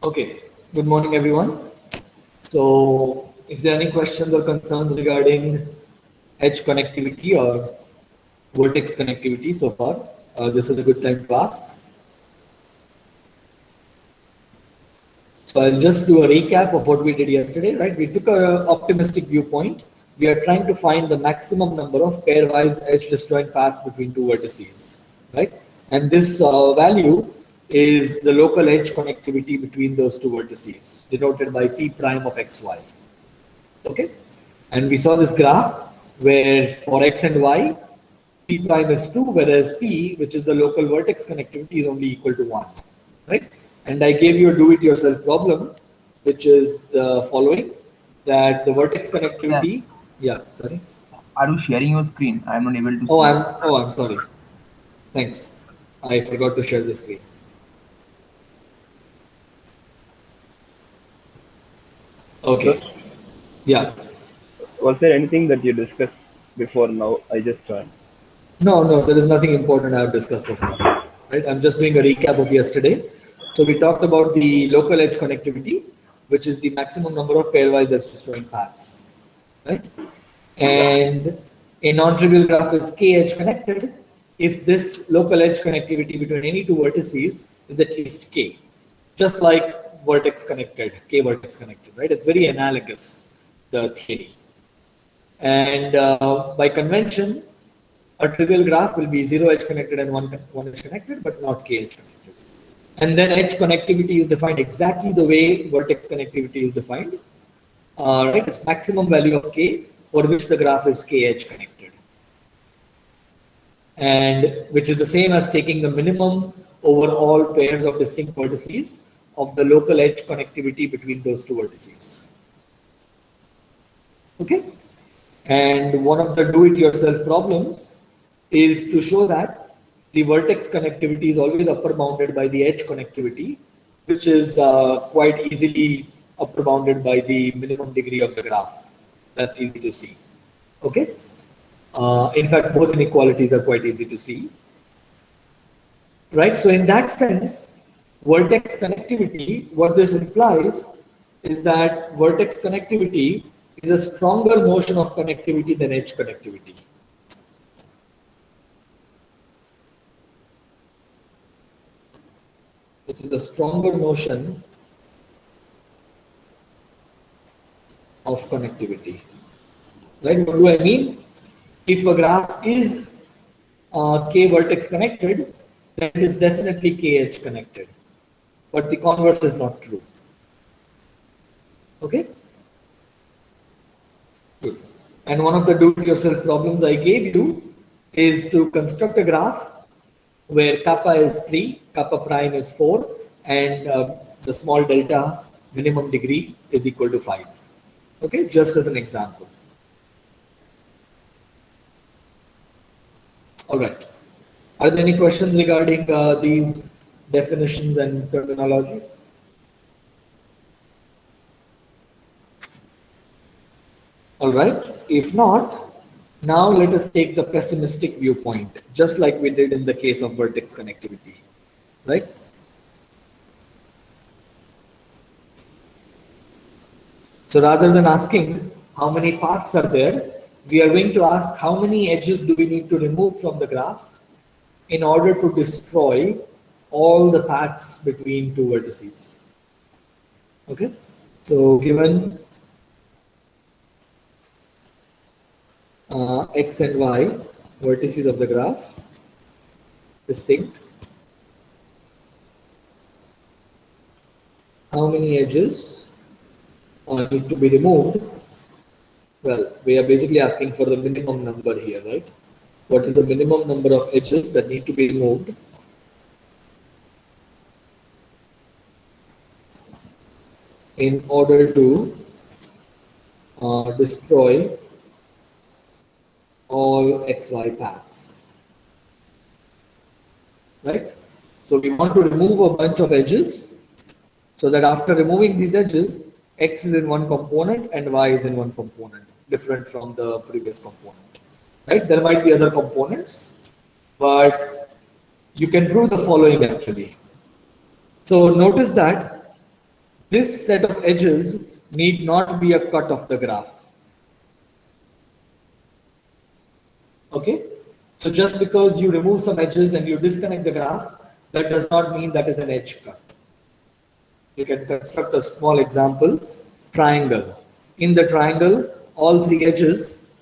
Okay, good morning everyone. So if there are any questions or concerns regarding edge connectivity or vertex connectivity so far, this is a good time to ask. So I'll just do a recap of what we did yesterday, right? We took an optimistic viewpoint. We are trying to find the maximum number of pairwise edge disjoint paths between two vertices, right? And this value is the local edge connectivity between those two vertices, denoted by P prime of xy, okay? And we saw this graph where for x and y, P prime is 2, whereas P, which is the local vertex connectivity, is only equal to 1, right? And I gave you a do-it-yourself problem, which is the following, that the vertex Yeah. connectivity, yeah, sorry. Are you sharing your screen? I am not able to Oh, see. I'm sorry. Thanks. I forgot to share the screen. So, Okay. Yeah. was there anything that you discussed before now? I just joined. No, there is nothing important I have discussed so far. Right? I'm just doing a recap of yesterday. So we talked about the local edge connectivity, which is the maximum number of pairwise edge disjoint paths. Right? And a non-trivial graph is k edge connected if this local edge connectivity between any two vertices is at least k. Just like vertex connected, k vertex connected, right? It's very analogous, the theory. And by convention, a trivial graph will be zero edge connected and one edge connected, but not k edge connected. And then edge connectivity is defined exactly the way vertex connectivity is defined. Right, it's maximum value of k for which the graph is k edge connected, and which is the same as taking the minimum over all pairs of distinct vertices of the local edge connectivity between those two vertices. Okay, and one of the do-it-yourself problems is to show that the vertex connectivity is always upper bounded by the edge connectivity, which is quite easily upper bounded by the minimum degree of the graph. That's easy to see. Okay. In fact, both inequalities are quite easy to see. Right. So in that sense, vertex connectivity, what this implies is that vertex connectivity is a stronger notion of connectivity than edge connectivity. It is a stronger notion of connectivity. Right? What do I mean? If a graph is k vertex connected, then it is definitely k edge connected. But the converse is not true. Okay? Good. And one of the do-it-yourself problems I gave you is to construct a graph where kappa is 3, kappa prime is 4, and the small delta minimum degree is equal to 5. Okay, just as an example. All right. Are there any questions regarding these definitions and terminology? All right. If not, now let us take the pessimistic viewpoint, just like we did in the case of vertex connectivity, right? So rather than asking how many paths are there, we are going to ask how many edges do we need to remove from the graph in order to destroy all the paths between two vertices. Okay, so given x and y vertices of the graph distinct, how many edges need to be removed? Well, we are basically asking for the minimum number here, right? What is the minimum number of edges that need to be removed in order to destroy all xy paths, right? So we want to remove a bunch of edges so that after removing these edges, x is in one component and y is in one component, different from the previous component, right? There might be other components, but you can prove the following actually. So notice that this set of edges need not be a cut of the graph. Okay? So just because you remove some edges and you disconnect the graph, that does not mean that is an edge cut. You can construct a small example, triangle. In the triangle, all three edges,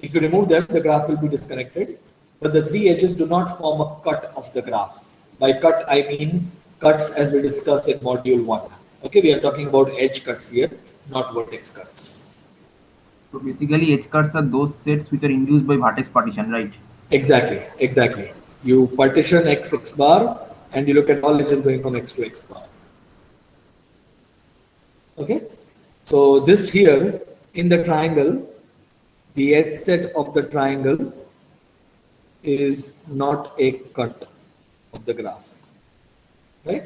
if you remove them, the graph will be disconnected. But the three edges do not form a cut of the graph. By cut, I mean cuts as we discussed in module 1. Okay, we are talking about edge cuts here, not vertex cuts. So basically, edge cuts are those sets which are induced by vertex partition, right? Exactly, exactly. You partition x bar and you look at all edges going from x to x bar. Okay, so this here in the triangle, the edge set of the triangle is not a cut of the graph, right?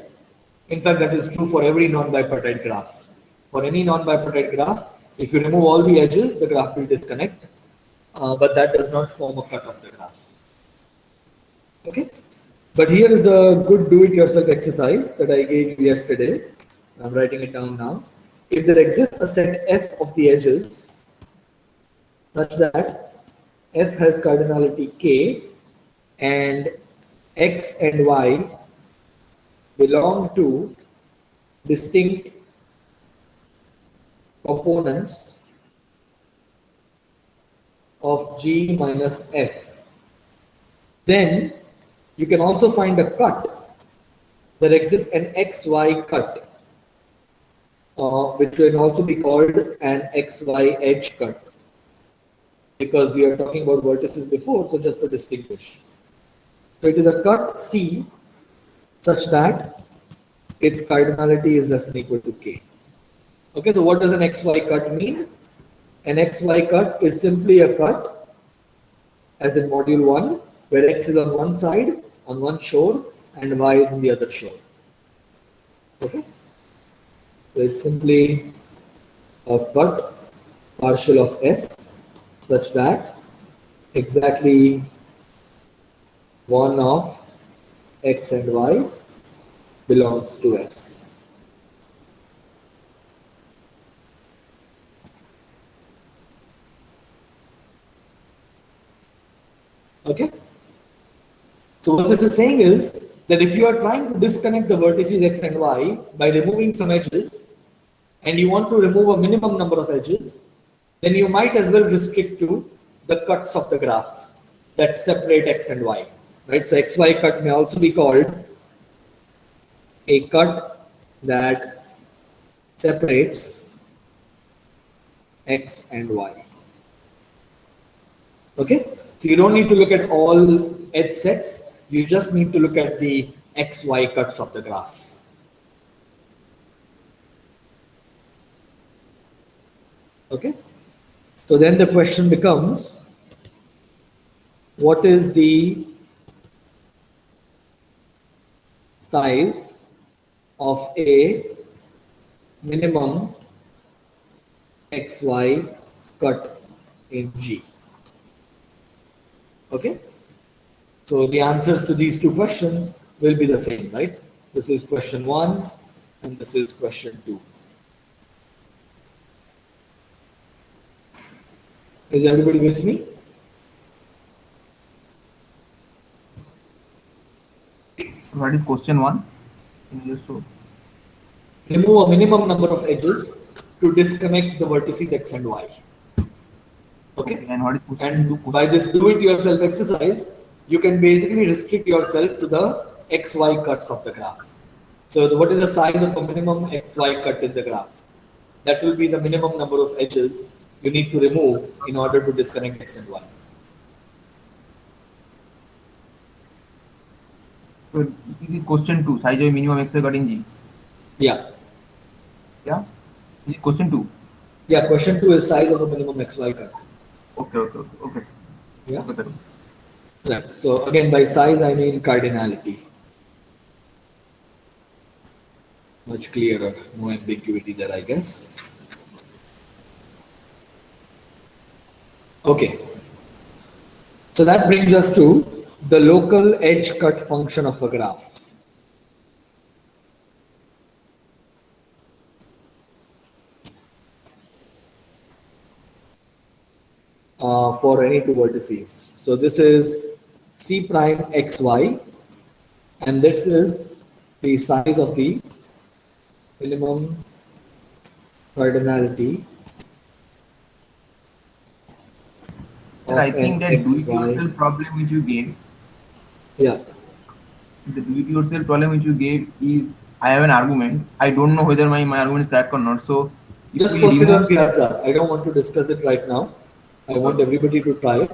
In fact, that is true for every non-bipartite graph. For any non-bipartite graph, if you remove all the edges, the graph will disconnect, but that does not form a cut of the graph. Okay, but here is the good do-it-yourself exercise that I gave you yesterday. I'm writing it down now. If there exists a set f of the edges such that f has cardinality k and x and y belong to distinct components of G minus f, then you can also find a cut. There exists an xy cut, which can also be called an xy edge cut, because we are talking about vertices before, so just to distinguish. So it is a cut C such that its cardinality is less than or equal to k. Okay, so what does an xy cut mean? An xy cut is simply a cut, as in module 1, where x is on one side, on one shore, and y is in the other shore. Okay, so it's simply a cut partial of S such that exactly one of x and y belongs to S. Okay, so what this is saying is that if you are trying to disconnect the vertices x and y by removing some edges, and you want to remove a minimum number of edges, then you might as well restrict to the cuts of the graph that separate x and y, right? So xy cut may also be called a cut that separates x and y. Okay, so you don't need to look at all edge sets, you just need to look at the xy cuts of the graph. Okay, so then the question becomes, what is the size of a minimum xy cut in G? Okay, so the answers to these two questions will be the same, right? This is question 1 and this is question 2. Is everybody with me? What is question 1? Can you just show? Remove a minimum number of edges to disconnect the vertices x and y. Okay, And what is question 2? and by this do-it-yourself exercise, you can basically restrict yourself to the xy cuts of the graph. So what is the size of a minimum xy cut in the graph? That will be the minimum number of edges you need to remove in order to disconnect x and y. So this is question 2. Size of minimum xy cut in G. Yeah. Yeah. This is question 2. Yeah, question 2 is size of a minimum xy cut. Okay. Yeah. Okay, sir. Right. So again, by size I mean cardinality. Much clearer, no ambiguity there, I guess. Okay. So that brings us to the local edge cut function of a graph. for any two vertices. So this is C prime xy, and this is the size of the minimum cardinality Sir, I of think an that xy. do-it-yourself problem which you gave, Yeah, the do-it-yourself problem which you gave is, I have an argument. I don't know whether my argument is correct or not. So if just we post it on remove, Piazza. I don't want to discuss it right now. I want okay, everybody to try it.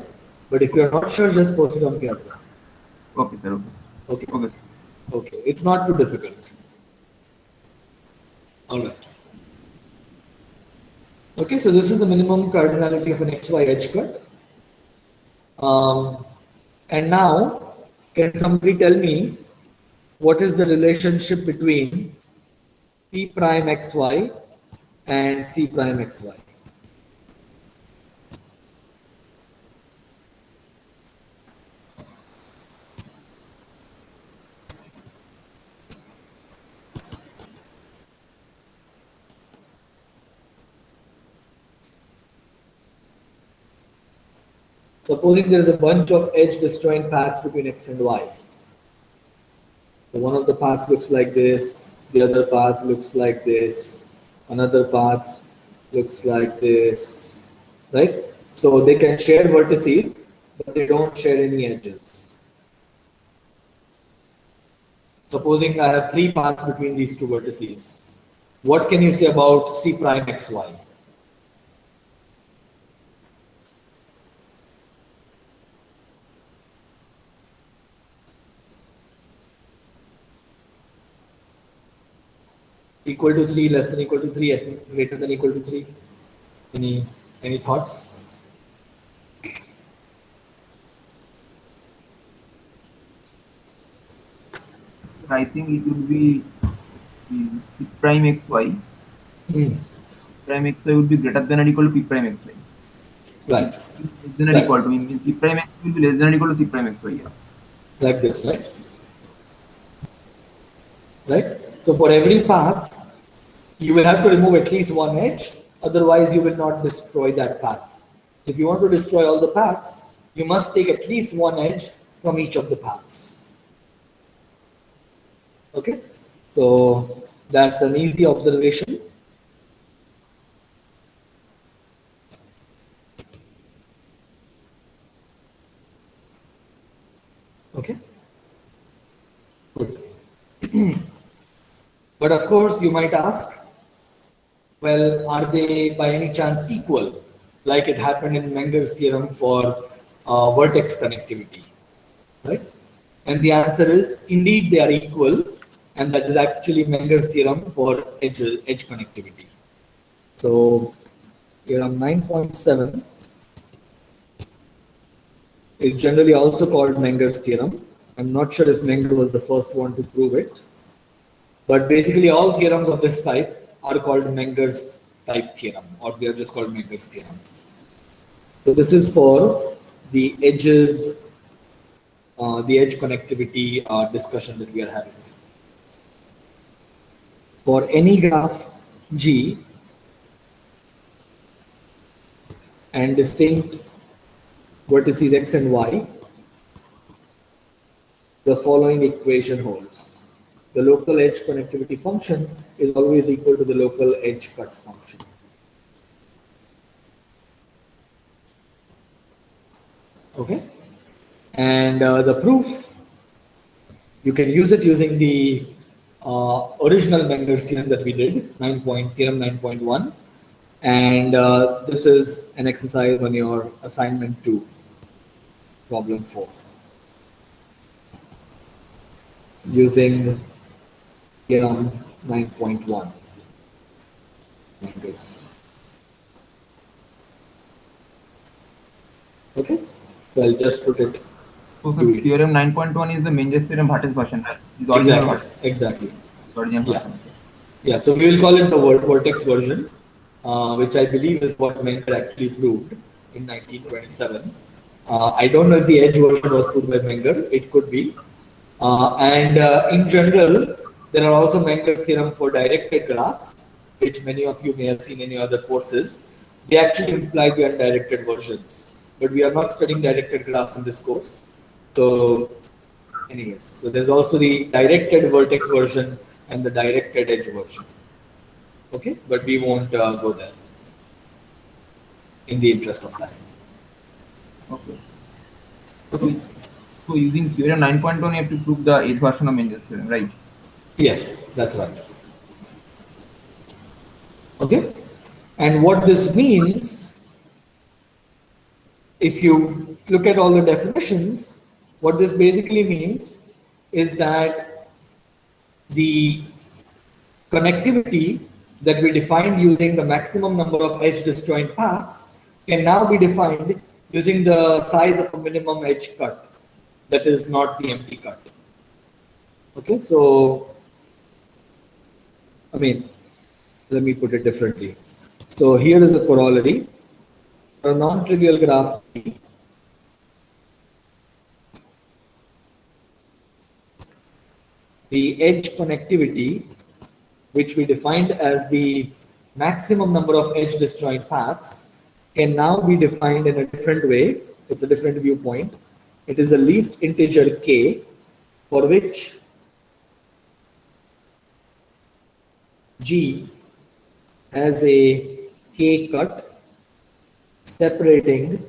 But if you're not sure, just post it on Piazza. okay, sir, okay, Okay. okay, sir. Okay. It's not too difficult. All right. Okay, so this is the minimum cardinality of an XY edge cut. And now, can somebody tell me what is the relationship between P prime XY and C prime XY? Supposing there is a bunch of edge destroying paths between X and Y. So one of the paths looks like this, the other path looks like this, another path looks like this, right? So they can share vertices, but they don't share any edges. Supposing I have three paths between these two vertices, what can you say about C prime XY? Equal to 3, less than equal to 3, greater than equal to 3? Any thoughts? I think it would be P prime xy. Hmm. Prime xy would be greater than or equal to P prime xy. Right, Less than or right, equal to, means P prime xy will be less than or equal to C prime xy. Yeah. like this, right? Right? So for every path, you will have to remove at least one edge, otherwise you will not destroy that path. If you want to destroy all the paths, you must take at least one edge from each of the paths. Okay? So that's an easy observation. Okay? Good. But of course, you might ask, well, are they by any chance equal? Like it happened in Menger's theorem for vertex connectivity, right? And the answer is indeed they are equal, and that is actually Menger's theorem for edge connectivity. So theorem 9.7 is generally also called Menger's theorem. I'm not sure if Menger was the first one to prove it, but basically all theorems of this type are called Menger's type theorem, or they are just called Menger's theorem. So this is for the edges, the edge connectivity discussion that we are having. For any graph G and distinct vertices X and Y, the following equation holds. The local edge connectivity function is always equal to the local edge cut function. Okay? And the proof, you can use it using the original Menger's theorem that we did, theorem 9.1. And this is an exercise on your assignment 2, problem 4. Using theorem 9.1. Menger's. Okay, so I'll just put it. So sir, theorem 9.1 is the Menger's theorem Bhatte's version, right? The original Exactly. version. Exactly. The original Yeah. version. Yeah. So we will call it the vertex version, which I believe is what Menger actually proved in 1927. I don't know if the edge version was proved by Menger. It could be. And in general, there are also Menger's theorem for directed graphs, which many of you may have seen in your other courses. They actually imply the undirected versions. but we are not studying directed graphs in this course. So anyways, so there's also the directed vertex version and the directed edge version. Okay, but we won't go there in the interest of time. Okay. So using theorem 9.1, you have to prove the eighth version of Mendel's theorem, right? Yes, that's right. Okay, and what this means, if you look at all the definitions, what this basically means is that the connectivity that we defined using the maximum number of edge disjoint paths can now be defined using the size of a minimum edge cut, that is not the empty cut. Okay, so I mean, let me put it differently. So here is a corollary. For a non-trivial graph, the edge connectivity, which we defined as the maximum number of edge disjoint paths, can now be defined in a different way. It's a different viewpoint. It is the least integer k, for which G has a k cut separating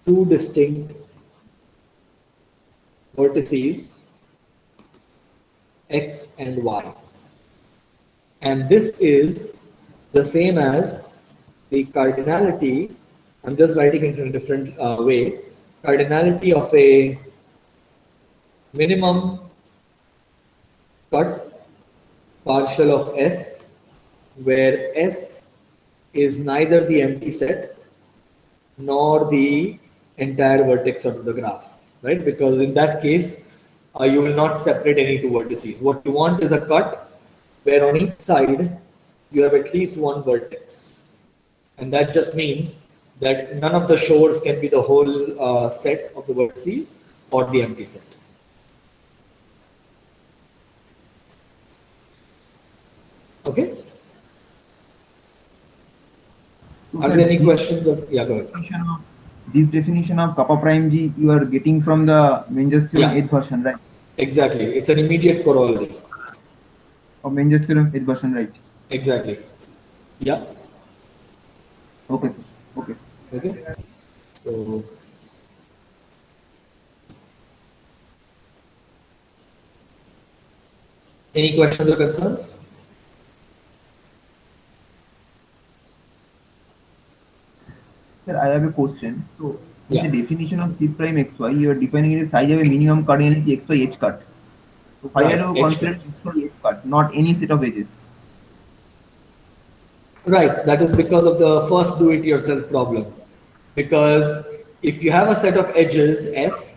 two distinct vertices x and y. And this is the same as the cardinality. I'm just writing it in a different way. Cardinality of a minimum cut partial of S, where S is neither the empty set nor the entire vertex of the graph, right? Because in that case, you will not separate any two vertices. What you want is a cut where on each side you have at least one vertex. And that just means that none of the shores can be the whole set of the vertices or the empty set. Okay? Are there any questions? Yeah, go ahead. This definition of kappa prime G you are getting from the Mendel's theorem Yeah. 8th version, right? Exactly. It's an immediate corollary. Of Mendel's theorem 8th version, right? Exactly. Yeah. Okay, sir. Okay. Okay. So any questions or concerns? Sir, I have a question. So, in Yeah. the definition of C prime xy, you are defining it as size of a minimum cardinality xy edge cut. So, why Right, are you edge considering xy edge cut, not any set of edges? Right, that is because of the first do-it-yourself problem. Because if you have a set of edges f,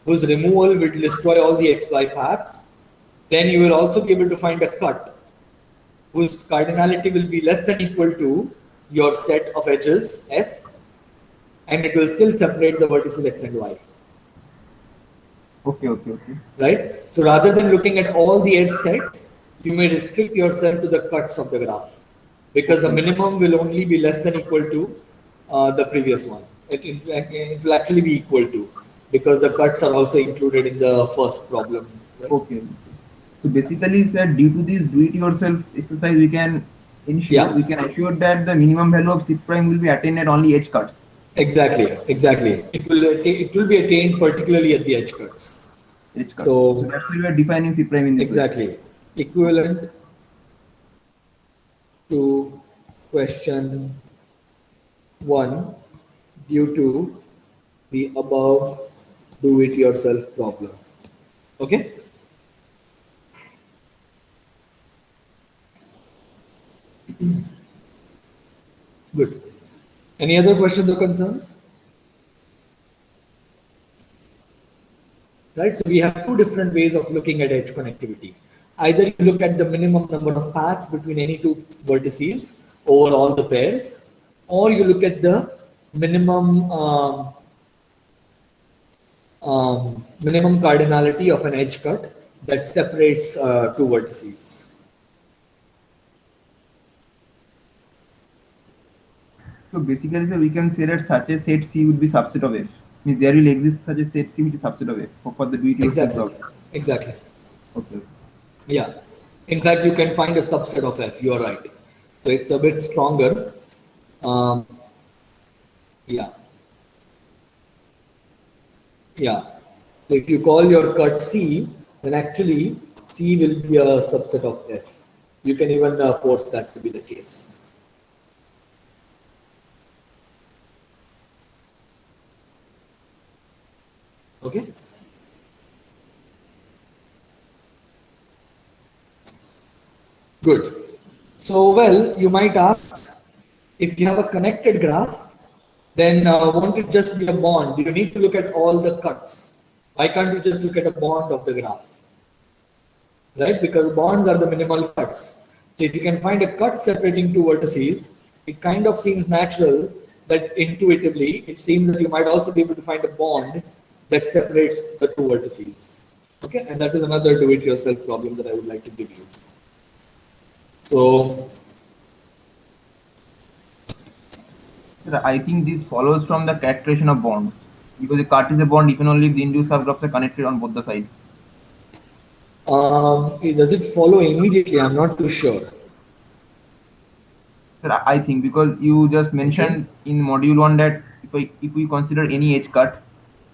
whose removal will destroy all the xy paths, then you will also be able to find a cut whose cardinality will be less than equal to your set of edges f, and it will still separate the vertices x and y. Okay. Right? So rather than looking at all the edge sets, you may restrict yourself to the cuts of the graph, because the minimum will only be less than equal to the previous one. It will actually be equal to, because the cuts are also included in the first problem. Right? Okay. So basically, sir, due to this do-it-yourself exercise, we can ensure, we can assure that the minimum value of C prime will be attained at only edge cuts. Exactly. It will be attained particularly at the edge cuts. Edge cuts. So that's why we are defining C prime in this way. exactly equivalent to question 1 due to the above do-it-yourself problem. Okay. Good. Any other questions or concerns? Right, so we have two different ways of looking at edge connectivity. Either you look at the minimum number of paths between any two vertices over all the pairs, or you look at the minimum minimum cardinality of an edge cut that separates two vertices. So basically, sir, we can say that such a set C would be subset of F. Means there will exist such a set C which is subset of F for the do-it-yourself Exactly. problem. Exactly. Okay. Yeah. In fact, you can find a subset of F. You are right. So it's a bit stronger. Um, yeah. Yeah. So if you call your cut C, then actually C will be a subset of F. You can even force that to be the case. Okay. Good. So, well, you might ask, if you have a connected graph, then won't it just be a bond? You need to look at all the cuts. Why can't you just look at a bond of the graph? Right? Because bonds are the minimal cuts. So if you can find a cut separating two vertices, it kind of seems natural that intuitively it seems that you might also be able to find a bond that separates the two vertices. Okay, and that is another do-it-yourself problem that I would like to give you. So Sir, I think this follows from the characterization of bonds. Because a cut is a bond if and only if the induced subgraphs are connected on both the sides. does it follow immediately? I'm not too sure. Sir, I think because you just Okay. mentioned in module 1 that if we consider any edge cut,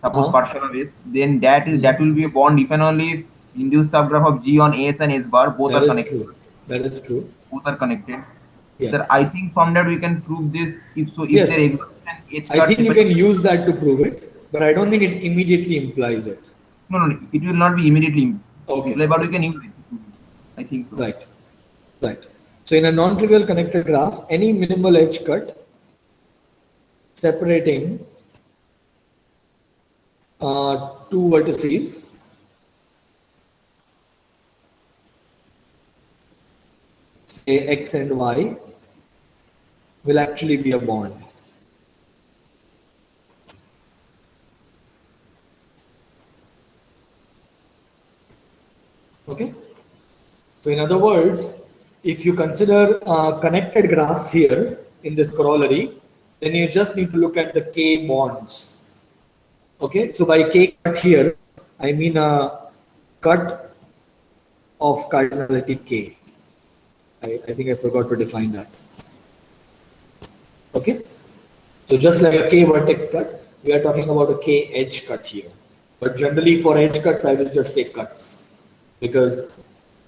suppose Uh-huh. partial of S, then that will be a bond if and only if induced subgraph of G on S and S bar both That are is connected. true. That is true. Both are connected. Sir, Yes. I think from that we can prove this. If there Yes. exists an edge I cut think you separating. can use that to prove it, but I don't think it immediately implies it. No, it will not be immediately Okay. implied, but we can use it. I think so. Right. Right. So in a non-trivial connected graph, any minimal edge cut separating two vertices say X and Y will actually be a bond. Okay. So in other words, if you consider connected graphs here in this corollary, then you just need to look at the K bonds. Okay. So by K cut here, I mean a cut of cardinality K. I think I forgot to define that. Okay. So just like a K vertex cut, we are talking about a K edge cut here. But generally for edge cuts, I will just say cuts, because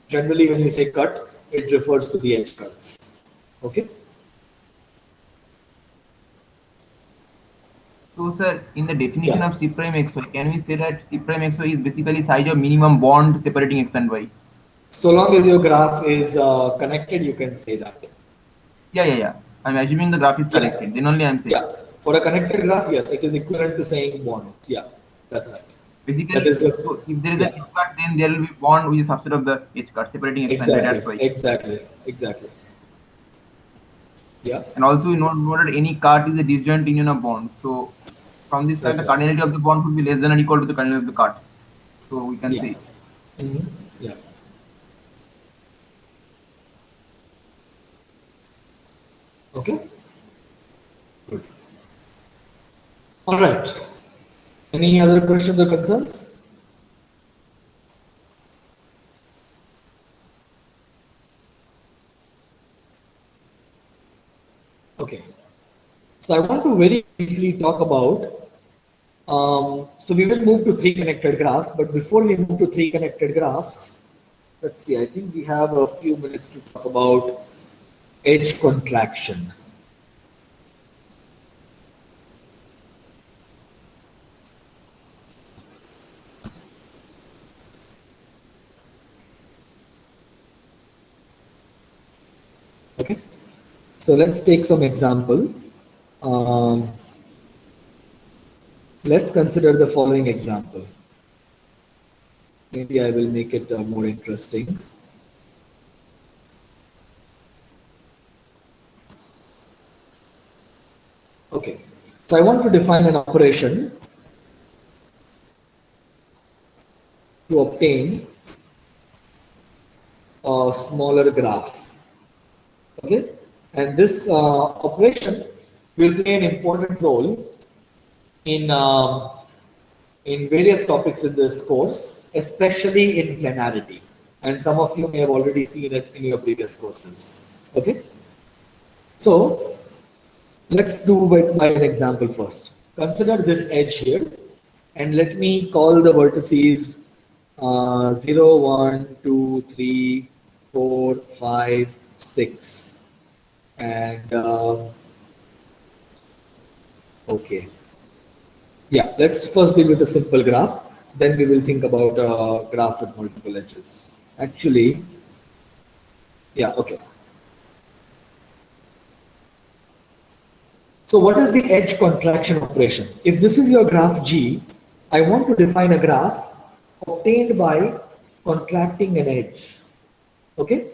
generally when you say cut, it refers to the edge cuts. Okay. So, sir, in the definition Yeah. of C prime xy, can we say that C prime xy is basically size of minimum bond separating x and y? So long as your graph is connected, you can say that. Yeah. I'm assuming the graph is Yeah. connected. Then only I'm saying. Yeah. For a connected graph, yes, it is equivalent to saying bonds. Yeah, that's right. That Basically, is a, so if there is yeah. an edge cut, then there will be bond which is subset of the edge cut separating x and y. That's why. Exactly. Yeah, And also, we know that any cut is a disjoint union of bonds. So, from this fact, that's the right. cardinality of the bond would be less than or equal to the cardinality of the cut. So, we can Yeah. say. Mhm. Yeah. Okay. Good. All right. Any other questions or concerns? Okay. So I want to very briefly talk about. So we will move to three connected graphs, but before we move to three connected graphs, let's see. I think we have a few minutes to talk about edge contraction. Okay. So let's take some example. Um, let's consider the following example. Maybe I will make it more interesting. Okay, so I want to define an operation to obtain a smaller graph. Okay, and this operation will play an important role in various topics in this course, especially in planarity. And some of you may have already seen it in your previous courses. Okay? So let's do it by an example first. Consider this edge here, and let me call the vertices 0, 1, 2, 3, 4, 5, 6. And okay. Yeah, let's first deal with a simple graph. Then we will think about a graph with multiple edges. Actually, yeah, okay. So what is the edge contraction operation? If this is your graph G, I want to define a graph obtained by contracting an edge. Okay?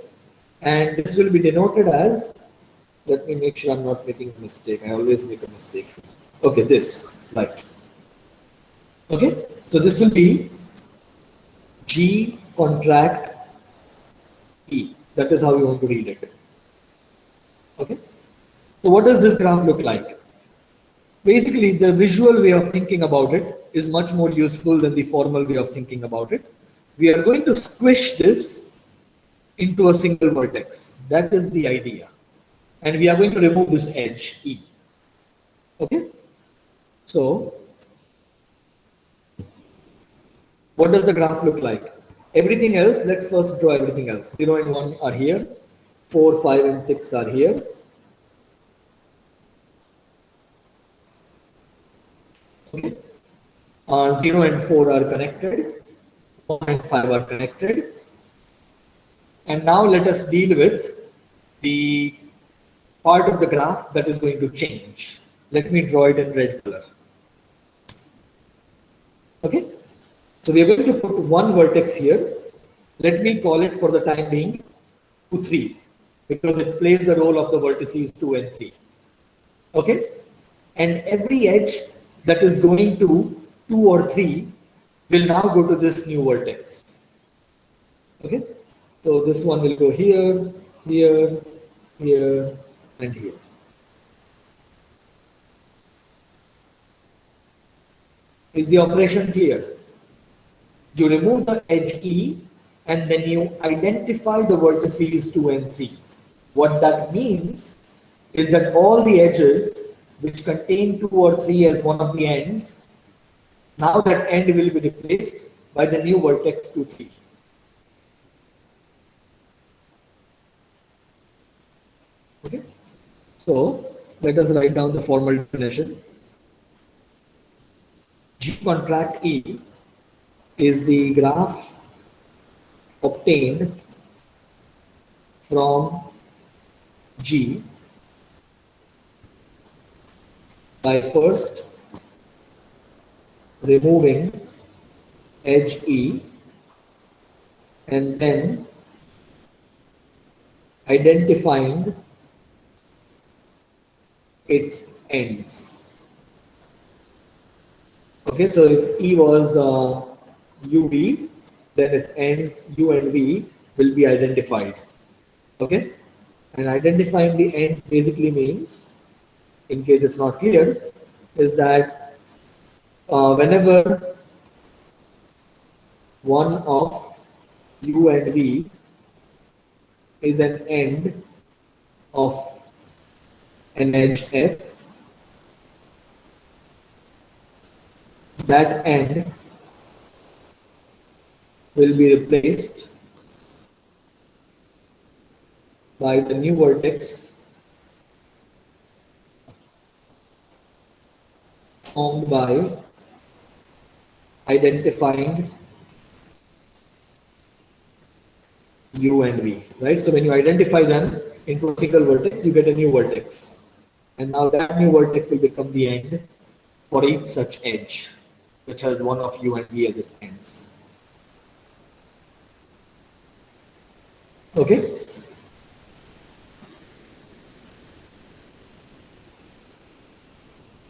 And this will be denoted as, let me make sure I'm not making a mistake. I always make a mistake. Okay, this, right. Okay, so this will be G contract E. That is how you want to read it. Okay, so what does this graph look like? Basically, the visual way of thinking about it is much more useful than the formal way of thinking about it. We are going to squish this into a single vertex. That is the idea. And we are going to remove this edge E. Okay, so what does the graph look like? Everything else, let's first draw everything else. 0 and 1 are here. 4, 5, and 6 are here. Okay. 0 and 4 are connected. 1 and 5 are connected. And now let us deal with the part of the graph that is going to change. Let me draw it in red color. Okay. So we are going to put one vertex here. Let me call it for the time being 2, 3, because it plays the role of the vertices 2 and 3. Okay? And every edge that is going to 2 or 3 will now go to this new vertex. Okay? So this one will go here, here, here, and here. Is the operation clear? You remove the edge E and then you identify the vertices 2 and 3. What that means is that all the edges which contain 2 or 3 as one of the ends, now that end will be replaced by the new vertex 2, 3. Okay? So let us write down the formal definition. G contract E is the graph obtained from G by first removing edge E and then identifying its ends. Okay, so if E was UV, then its ends U and V will be identified. Okay, and identifying the ends basically means, in case it's not clear, is that whenever one of U and V is an end of an edge F, that end will be replaced by the new vertex formed by identifying U and V, right? So when you identify them into a single vertex, you get a new vertex. And now that new vertex will become the end for each such edge, which has one of U and V as its ends. Okay?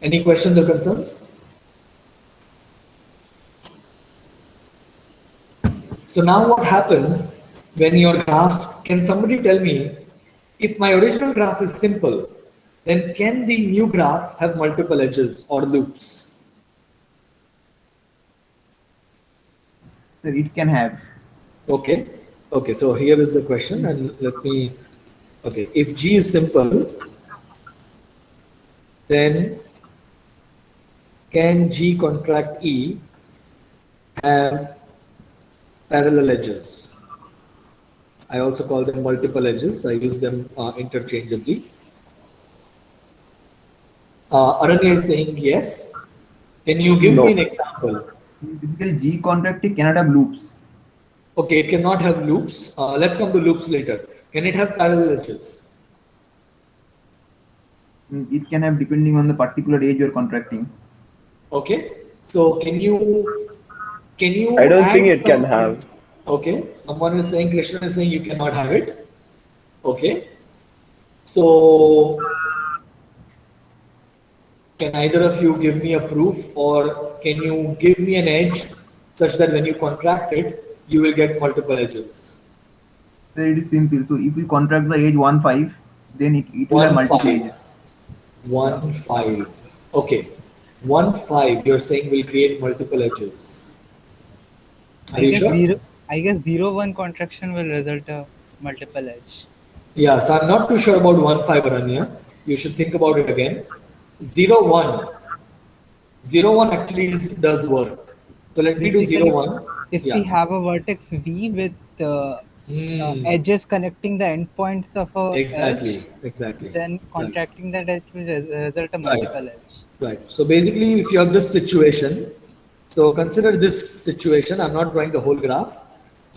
Any questions or concerns? So now what happens when your graph, can somebody tell me, if my original graph is simple, then can the new graph have multiple edges or loops? So it can have. Okay. Okay. So here is the question, and let me. Okay. If G is simple, then can G contract E have parallel edges? I also call them multiple edges. I use them interchangeably. Aranya is saying yes. Can you give me No. an example? Basically, G contracting cannot have loops. Okay, it cannot have loops. Let's come to loops later. Can it have parallel edges? It can have depending on the particular age you're contracting. Okay. So can I you don't think add it can some? have. Okay. Someone is saying Krishna is saying you cannot have it. Okay. So can either of you give me a proof, or can you give me an edge such that when you contract it, you will get multiple edges? So it is simple. So if we contract the age 1 5, then it will have One multiple five. ages. Yeah. 1 5. Okay. 1 5, you're saying will create multiple edges. Are I you guess sure? zero. I guess 0 1 contraction will result a multiple edge. Yeah, so I'm not too sure about 1 5, Aranya. You should think about it again. 0 1. 0 1 actually does work. So let me do zero Basically, one. if we Yeah. have a vertex V with Hmm. edges connecting the endpoints of a edge, Exactly. Exactly. then Right. contracting that edge will result a Right. multiple edge. Right. So basically, if you have this situation, so consider this situation. I'm not drawing the whole graph.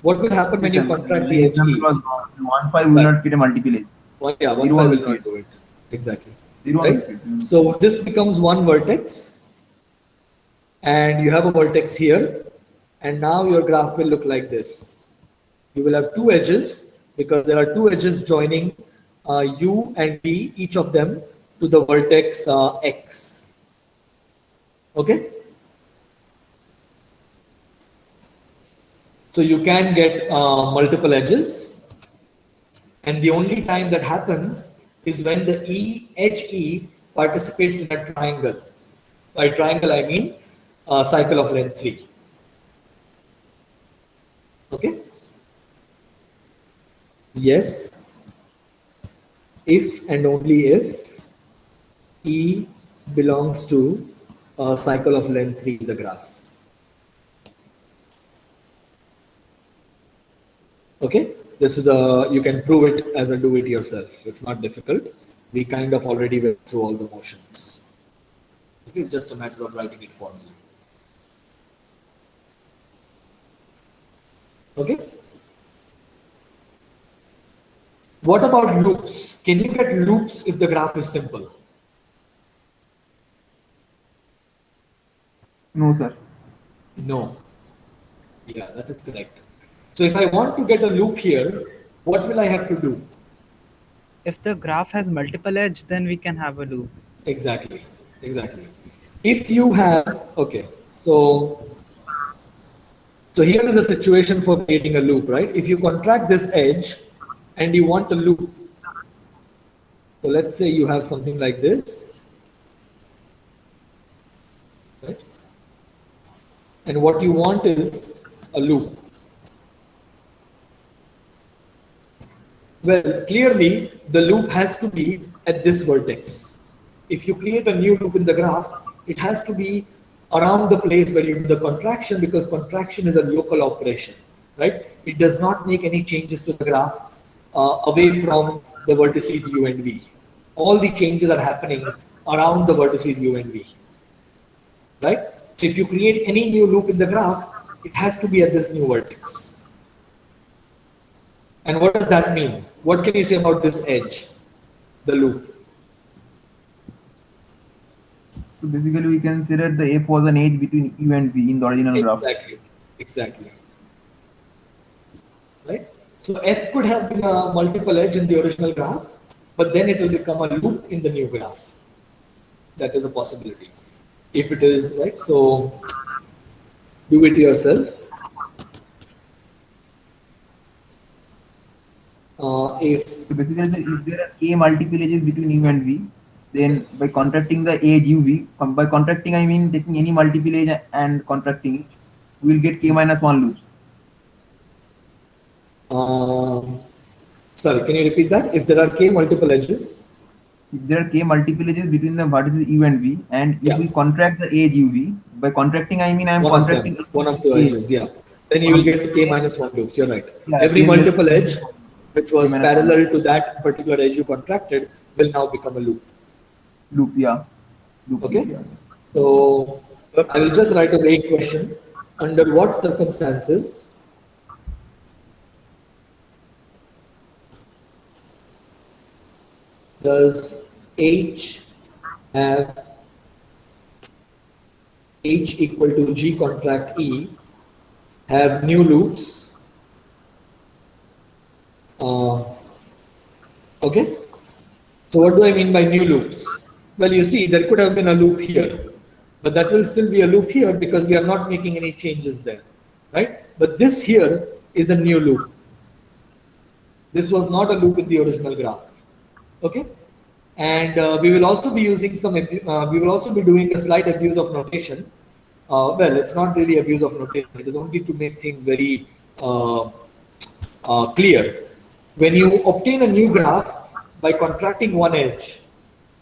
What will happen when Yes, you sir. contract The the example HE? was wrong. 1 5 will Right. not create a multiple age. One, yeah, one 0 1 five will will create. not do it. Exactly. 0 1 will Right. create. So this becomes one vertex, and you have a vertex here, and now your graph will look like this. You will have two edges because there are two edges joining U and B, each of them to the vertex X. Okay. So you can get multiple edges, and the only time that happens is when the edge E participates in a triangle. By triangle, I mean cycle of length 3. Okay? Yes, if and only if E belongs to a cycle of length 3 in the graph. Okay? This is you can prove it as a do it yourself. It's not difficult. We kind of already went through all the motions. Okay? It's just a matter of writing it formally. Okay? What about loops? Can you get loops if the graph is simple? No, sir. No. Yeah, that is correct. So if I want to get a loop here, what will I have to do? If the graph has multiple edge, then we can have a loop. Exactly. Exactly. If you have, okay, so here is a situation for creating a loop, right? If you contract this edge and you want a loop, so let's say you have something like this, right? And what you want is a loop. Well, clearly the loop has to be at this vertex. If you create a new loop in the graph, it has to be around the place where you do the contraction, because contraction is a local operation, right? It does not make any changes to the graph away from the vertices U and V. All the changes are happening around the vertices U and V, right? So if you create any new loop in the graph, it has to be at this new vertex. And what does that mean? What can you say about this edge, the loop? So basically, we can say that the F was an edge between U and V in the original graph. Exactly, exactly. Right? So F could have been a multiple edge in the original graph, but then it will become a loop in the new graph. That is a possibility. If it is, right? So do it yourself. If So basically, sir, if there are k multiple edges between U and V, Then by contracting the edge UV, by contracting I mean taking any multiple edge and contracting it, we will get k minus 1 loops. Sorry, can you repeat that? If there are k multiple edges, If there are k multiple edges between the vertices U and V, and if Yeah. we contract the edge UV, by contracting I mean I am one of contracting them, one of the edge. edges, yeah. Then you will get k minus 1 loops. You're right. Yeah, Every k minus multiple one edge which was k minus one parallel to that particular edge you contracted will now become a loop. loop, yeah. Loop, Okay. yeah. So I will just write a vague question. Under what circumstances does H have H equal to G contract E have new loops? Okay. So what do I mean by new loops? Well, you see, there could have been a loop here, but that will still be a loop here because we are not making any changes there, right? But this here is a new loop. This was not a loop in the original graph, okay? And we will also be using we will also be doing a slight abuse of notation. Well, it's not really abuse of notation. It is only to make things very clear. When you obtain a new graph by contracting one edge,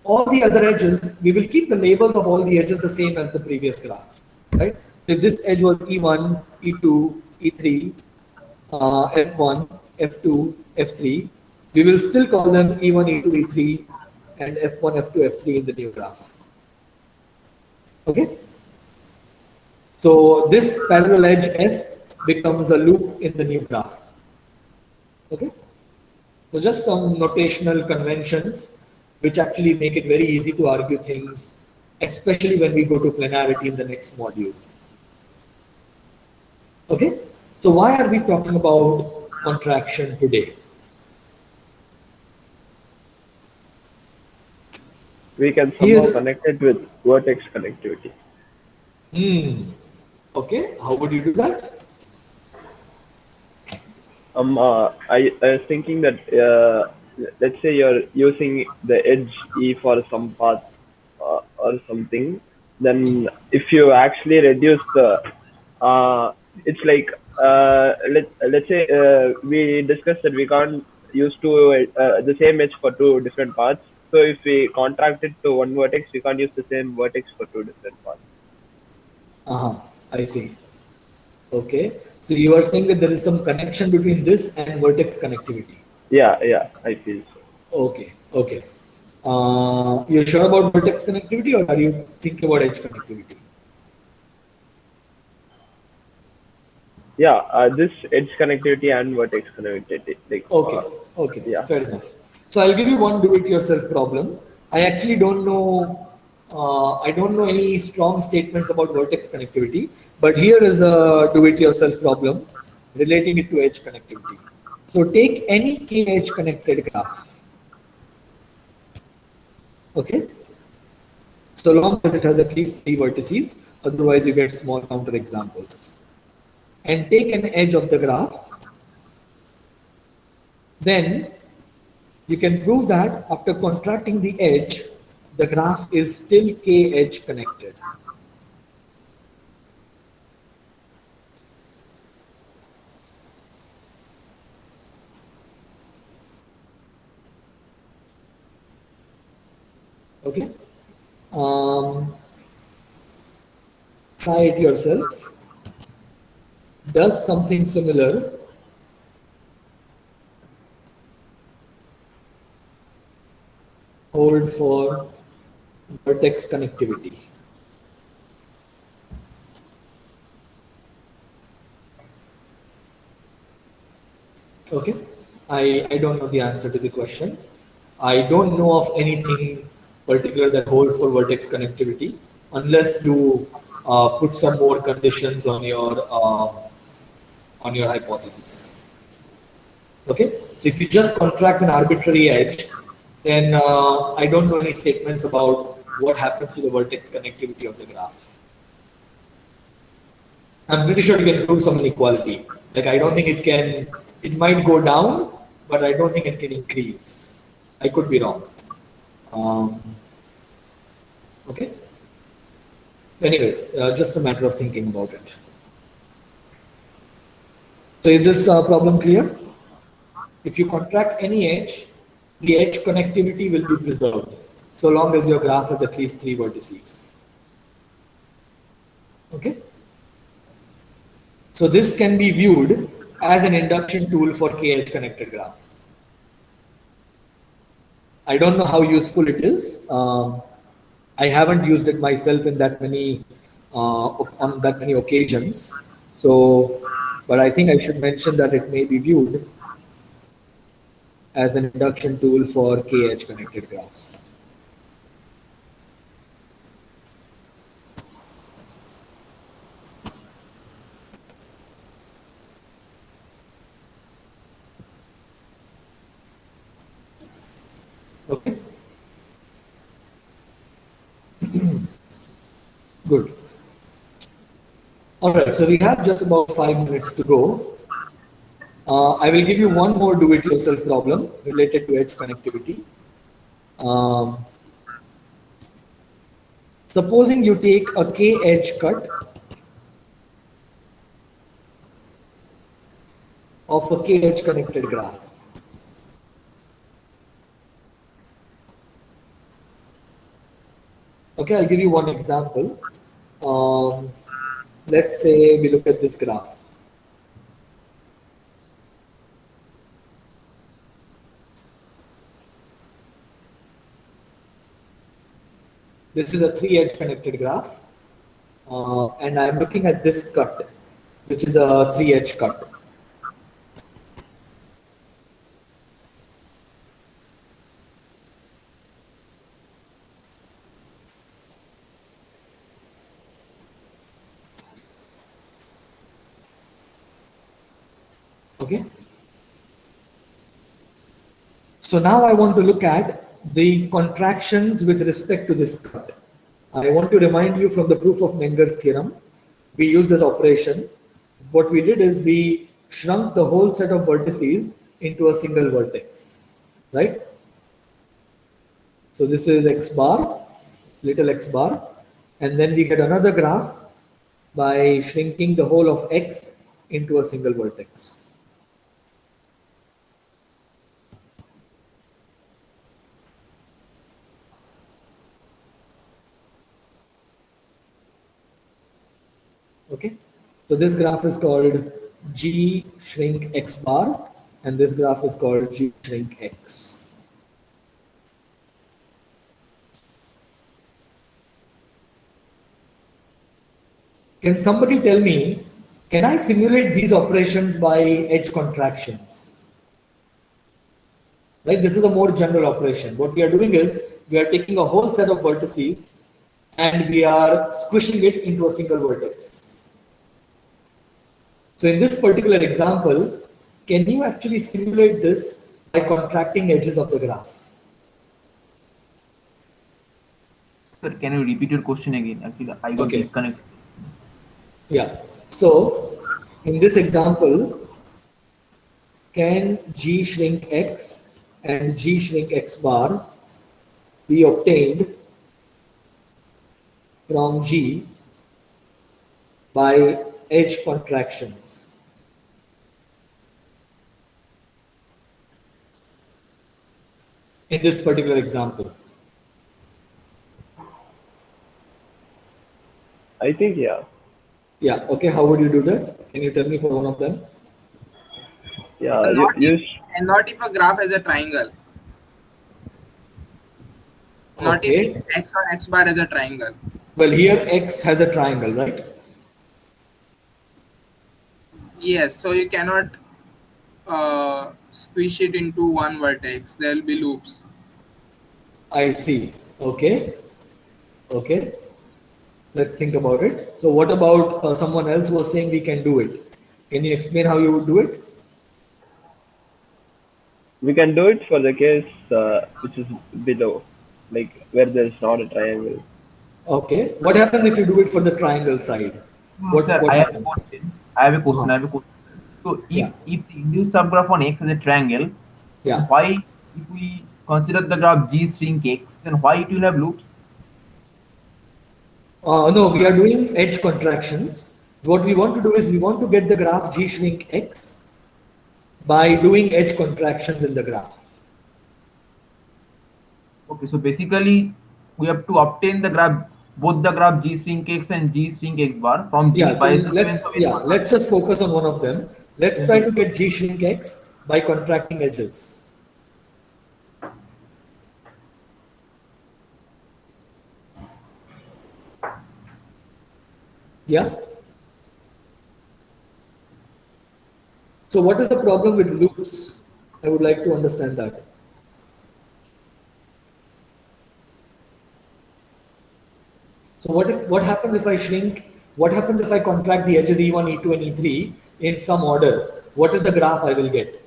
all the other edges, we will keep the labels of all the edges the same as the previous graph, right? So if this edge was E1, E2, E3, F1, F2, F3, we will still call them E1, E2, E3, and F1, F2, F3 in the new graph. Okay? So this parallel edge F becomes a loop in the new graph. Okay? So just some notational conventions which actually make it very easy to argue things, especially when we go to planarity in the next module. Okay? So why are we talking about contraction today? We can somehow connect it with vertex connectivity. Okay, how would you do that? I was thinking that let's say you're using the edge E for some path or something, then if you actually reduce the it's like let's say we discussed that we can't use the same edge for two different paths. So if we contract it to one vertex, we can't use the same vertex for two different paths. I see. Okay, so you are saying that there is some connection between this and vertex connectivity. Yeah, I feel so. Okay. You're sure about vertex connectivity, or are you thinking about edge connectivity? Yeah, this edge connectivity and vertex connectivity. Okay, yeah. Fair enough. So I'll give you one do-it-yourself problem. I actually don't know. I don't know any strong statements about vertex connectivity, but here is a do-it-yourself problem relating it to edge connectivity. So take any k edge connected graph. Okay. So long as it has at least 3 vertices, otherwise you get small counter examples. And take an edge of the graph. Then you can prove that after contracting the edge, the graph is still k edge connected. Okay. Try it yourself. Does something similar hold for vertex connectivity? Okay, I don't know the answer to the question. I don't know of anything particular that holds for vertex connectivity unless you put some more conditions on your hypothesis. Okay, so if you just contract an arbitrary edge, then I don't know any statements about what happens to the vertex connectivity of the graph. I'm pretty sure you can prove some inequality. Like I don't think it might go down, but I don't think it can increase. I could be wrong. Okay. Anyways, just a matter of thinking about it. So is this problem clear? If you contract any edge, the edge connectivity will be preserved so long as your graph has at least 3 vertices. Okay. So this can be viewed as an induction tool for k-edge connected graphs. I don't know how useful it is. I haven't used it myself in that many on that many occasions. So, but I think I should mention that it may be viewed as an induction tool for k-edge connected graphs. Okay. Good. All right, so we have just about 5 minutes to go. I will give you one more do-it-yourself problem related to edge connectivity. Supposing you take a k-edge cut of a k-edge connected graph. Okay, I'll give you one example. Let's say we look at this graph. This is a 3-edge connected graph, and I'm looking at this cut, which is a 3-edge cut. Okay. So now I want to look at the contractions with respect to this cut. I want to remind you from the proof of Menger's theorem, we use this operation. What we did is we shrunk the whole set of vertices into a single vertex, right? So this is x bar, little x bar, and then we get another graph by shrinking the whole of x into a single vertex. Okay, so this graph is called G shrink x bar, and this graph is called G shrink x. Can somebody tell me, can I simulate these operations by edge contractions? Right, this is a more general operation. What we are doing is we are taking a whole set of vertices and we are squishing it into a single vertex. So in this particular example, can you actually simulate this by contracting edges of the graph? Sir, can you repeat your question again? Actually, I got disconnected. Yeah. So in this example, can G shrink x and G shrink x bar be obtained from G by edge contractions? In this particular example. I think, yeah. Yeah, okay, how would you do that? Can you tell me for one of them? Yeah, And not if a graph has a triangle. Not Okay. if x or x bar has a triangle. Well, here x has a triangle, right? Yes, so you cannot squish it into one vertex. There will be loops. I see. Okay. Okay. Let's think about it. So what about someone else who was saying we can do it? Can you explain how you would do it? we can do it for the case which is below, like where there is not a triangle. Okay. What happens if you do it for the triangle side? What Sir, I have a happens? question. I have a question. So if the induced subgraph on X has a triangle, Yeah. why, if we consider the graph G shrink X, then why it will have loops? No, we are doing edge contractions. What we want to do is we want to get the graph G shrink X by doing edge contractions in the graph. Okay, so basically we have to obtain the graph, both the graph G string X and G string X bar from G Yeah, so by sequence of let's just focus on one of them. Let's try to get G shrink X by contracting edges. Yeah. So what is the problem with loops? I would like to understand that. So what happens if I shrink? What happens if I contract the edges E1, E2, and E3 in some order? What is the graph I will get?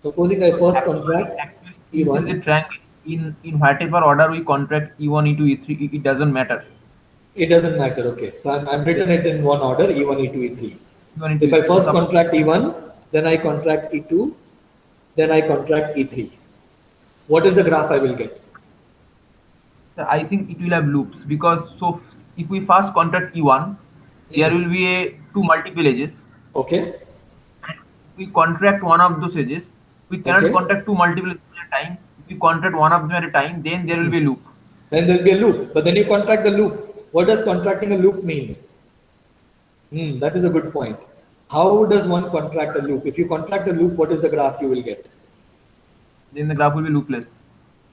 Supposing I first contract actually E1. in the triangle in whatever order we contract E1, E2, E3, it doesn't matter. It doesn't matter. Okay, so I'm written it in one order: E1, E2, E3. E1, E2, If I E3. first contract E1, then I contract E2, then I contract E3. What is the graph I will get? I think it will have loops because so if we first contract E1, there will be a two multiple edges. Okay. We contract one of those edges. We cannot Okay. contract two multiple edges at a time. If we contract one of them at a time, then there will be a loop. Then there will be a loop. But then you contract the loop. What does contracting a loop mean? That is a good point. How does one contract a loop? If you contract a loop, what is the graph you will get? Then the graph will be loopless.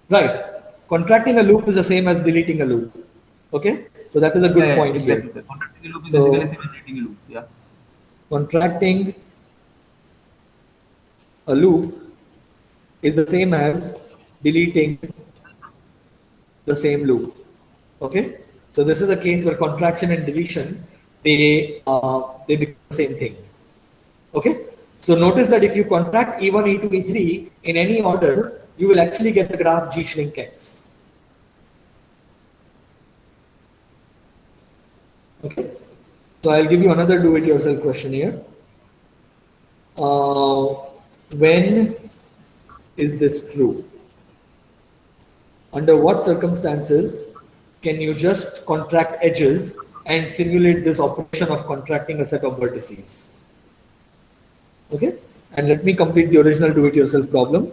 Right. Contracting a loop is the same as deleting a loop. Okay. So that is a good point exactly, here. sir. Contracting a loop is So- basically same as deleting a loop. Yeah. Contracting a loop is the same as deleting the same loop. Okay, so this is a case where contraction and deletion they become the same thing. Okay, so notice that if you contract E1, E2, E3 in any order, you will actually get the graph G shrink X. Okay, so I'll give you another do-it-yourself question here. When is this true? Under what circumstances can you just contract edges and simulate this operation of contracting a set of vertices? Okay, and let me complete the original do-it-yourself problem.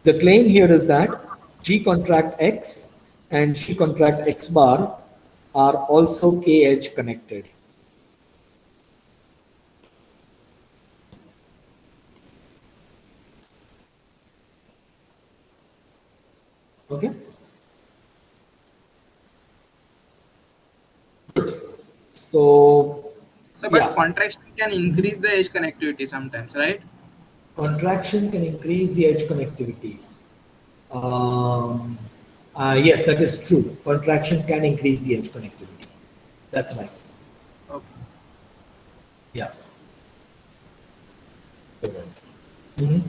The claim here is that G contract X and G contract X bar are also K edge connected. Okay. Good. So But yeah. contraction can increase the edge connectivity sometimes, right? Contraction can increase the edge connectivity. Yes, that is true. Contraction can increase the edge connectivity. That's right. Okay. Yeah. Mhm.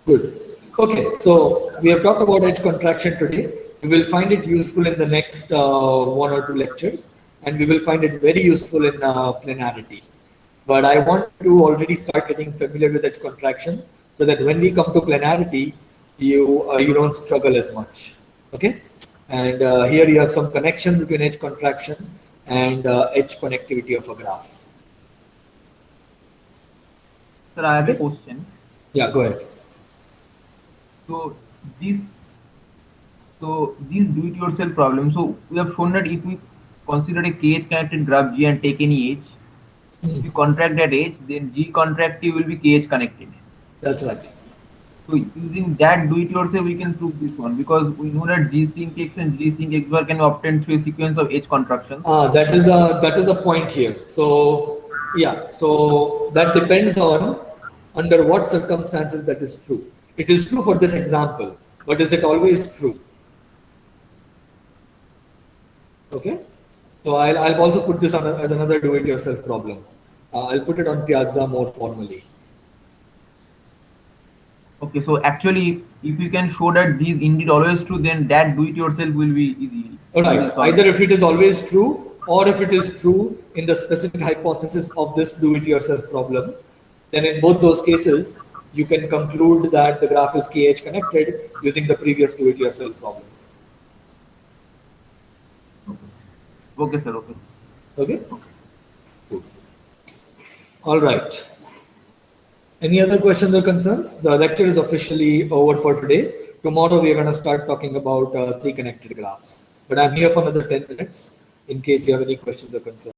Good. Okay, so we have talked about edge contraction today. We will find it useful in the next one or two lectures, and we will find it very useful in plenarity. But I want to already start getting familiar with edge contraction so that when we come to plenarity, you don't struggle as much. Okay, and here you have some connection between edge contraction and edge connectivity of a graph. Sir, I have a Okay. question. Yeah, go ahead. So this do-it-yourself problem. So we have shown that if we consider a k-edge connected graph G and take any edge, if you contract that edge, then G contractive will be k-edge connected. That's right. So using that do-it-yourself, we can prove this one because we know that G sync X and G sync X bar can be obtained through a sequence of edge contractions. That is a point here. So yeah, so that depends on under what circumstances that is true. It is true for this example, but is it always true? Okay. So I'll also put this on as another do-it-yourself problem. I'll put it on Piazza more formally. Okay, so actually, if you can show that these indeed always true, then that do-it-yourself will be easy. All right. Either if it is always true or if it is true in the specific hypothesis of this do-it-yourself problem, then in both those cases, you can conclude that the graph is KH connected using the previous do it yourself problem. Okay, sir. Okay. Okay? Good. All right. Any other questions or concerns? The lecture is officially over for today. Tomorrow we are going to start talking about three connected graphs. But I'm here for another 10 minutes in case you have any questions or concerns.